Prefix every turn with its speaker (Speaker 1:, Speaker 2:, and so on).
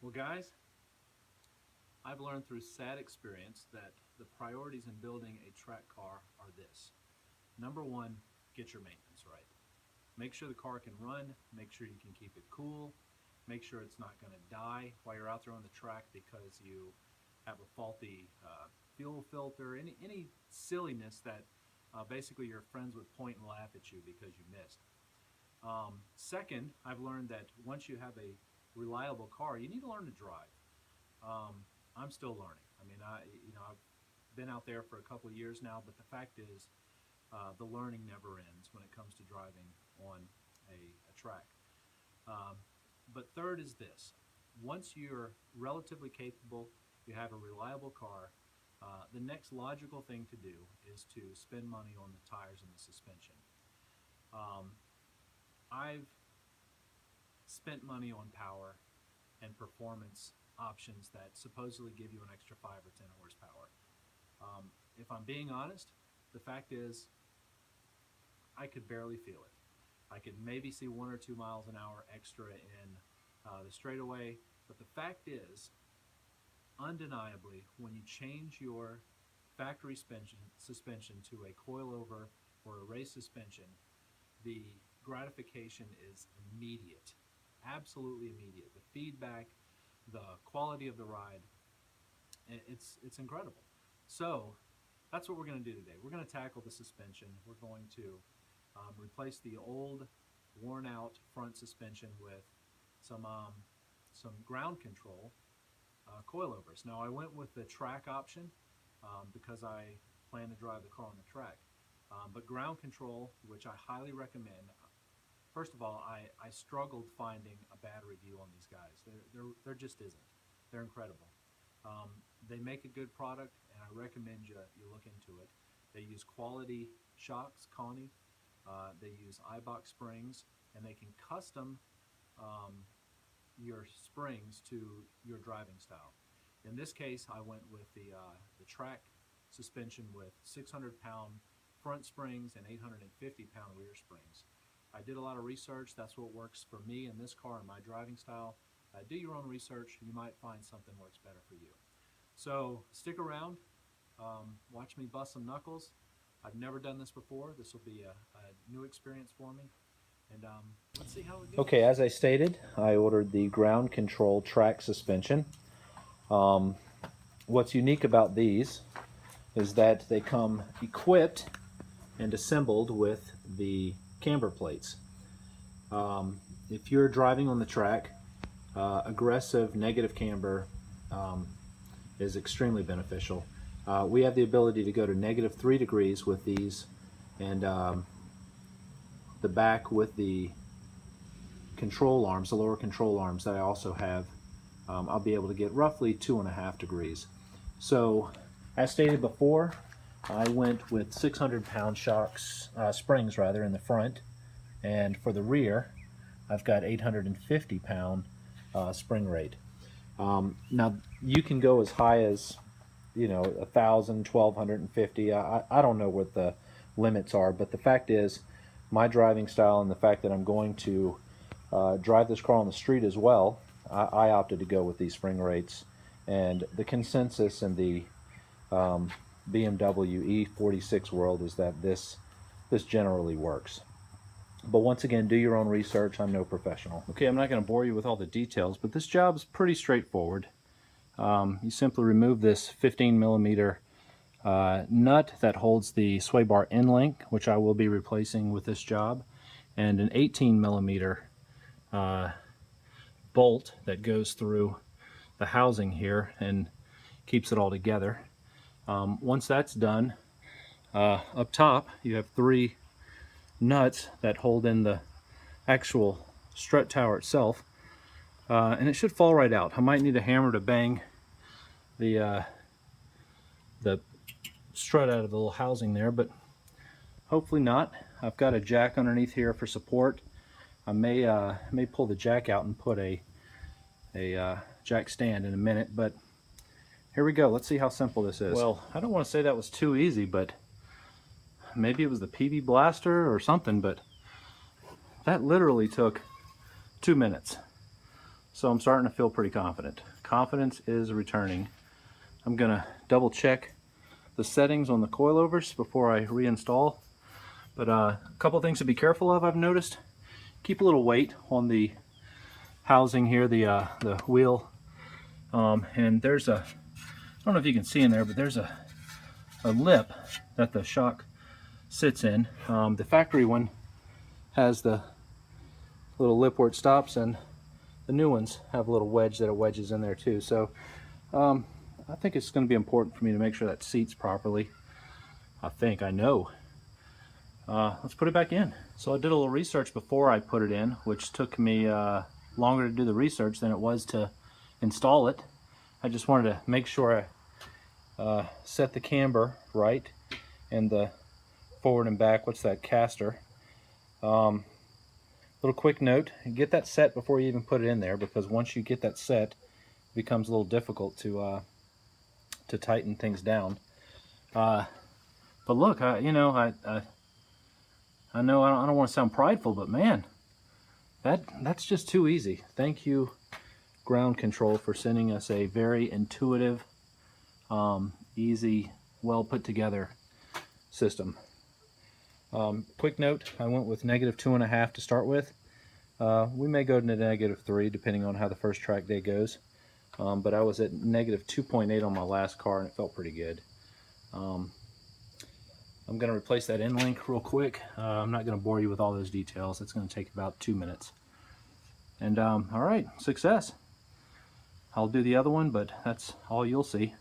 Speaker 1: Well, guys, I've learned through sad experience that the priorities in building a track car are this. Number one, get your maintenance right. Make sure the car can run, make sure you can keep it cool, make sure it's not going to die while you're out there on the track because you have a faulty fuel filter, any silliness that basically your friends would point and laugh at you because you missed. Second, I've learned that once you have a reliable car, you need to learn to drive. I'm still learning. I've been out there for a couple of years now, but the fact is, the learning never ends when it comes to driving on a track. Um, but third is this: once you're relatively capable, you have a reliable car. The next logical thing to do is to spend money on the tires and the suspension. Um, I've spent money on power and performance options that supposedly give you an extra 5 or 10 horsepower. If I'm being honest, the fact is I could barely feel it. I could maybe see 1 or 2 miles an hour extra in the straightaway, but the fact is, undeniably, when you change your factory suspension to a coilover or a race suspension, the gratification is immediate, absolutely immediate. The feedback, the quality of the ride, it's incredible. So that's what we're going to do today. We're going to tackle the suspension. We're going to replace the old, worn out front suspension with some um, some ground control coilovers. Now I went with the track option because I plan to drive the car on the track. But ground control, which I highly recommend. First of all, I struggled finding a bad review on these guys. There just isn't. They're incredible. They make a good product, and I recommend you look into it. They use quality shocks, Connie. They use iBox springs, and they can custom um, your springs to your driving style. In this case, I went with the track suspension with 600-pound front springs and 850-pound rear springs. I did a lot of research. That's what works for me in this car and my driving style. Do your own research. You might find something works better for you. So stick around. Watch me bust some knuckles. I've never done this before. This will be a new experience for me. And let's see how it goes. Okay, as I stated, I ordered the ground control track suspension. Um, what's unique about these is that they come equipped and assembled with the camber plates. If you're driving on the track, aggressive negative camber um, is extremely beneficial. We have the ability to go to -3 degrees with these, and the back with the control arms, the lower control arms that I also have, I'll be able to get roughly 2.5 degrees. So, as stated before, I went with 600-pound shocks, springs rather, in the front, and for the rear, I've got 850-pound spring rate. Now, you can go as high as 1,000, 1,250. I don't know what the limits are, but the fact is, my driving style and the fact that I'm going to drive this car on the street as well, I opted to go with these spring rates. And the consensus in the BMW E46 world is that this generally works. But once again, do your own research. I'm no professional. Okay, I'm not going to bore you with all the details, but this job is pretty straightforward. You simply remove this 15 millimeter nut that holds the sway bar end link, which I will be replacing with this job, and an 18 millimeter bolt that goes through the housing here and keeps it all together. Once that's done, up top you have 3 nuts that hold in the actual strut tower itself, and it should fall right out. I might need a hammer to bang the strut out of the little housing there, but hopefully not. I've got a jack underneath here for support. I may pull the jack out and put a jack stand in a minute, but here we go. Let's see how simple this is. Well, I don't want to say that was too easy, but maybe it was the PV blaster or something, but that literally took 2 minutes. So I'm starting to feel pretty confident. Confidence is returning. I'm gonna double check the settings on the coilovers before I reinstall. But a couple things to be careful of, I've noticed. Keep a little weight on the housing here, the wheel. And there's a, I don't know if you can see in there, but there's a lip that the shock sits in. The factory one has the little lip where it stops, and the new ones have a little wedge that it wedges in there too. So I think it's going to be important for me to make sure that seats properly. I know. Let's put it back in. So I did a little research before I put it in, which took me longer to do the research than it was to install it. I just wanted to make sure I set the camber right and the forward and back, what's that, caster. Little quick note, get that set before you even put it in there, because once you get that set, it becomes a little difficult to tighten things down. But look, I know I don't want to sound prideful, but man, that's just too easy. Thank you, Ground Control, for sending us a very intuitive, easy, well put together system. Quick note, I went with -2.5 to start with. We may go to -3 depending on how the first track day goes. But I was at -2.8 on my last car and it felt pretty good. I'm going to replace that end link real quick. I'm not going to bore you with all those details. It's going to take about 2 minutes. And all right, success. I'll do the other one, but that's all you'll see.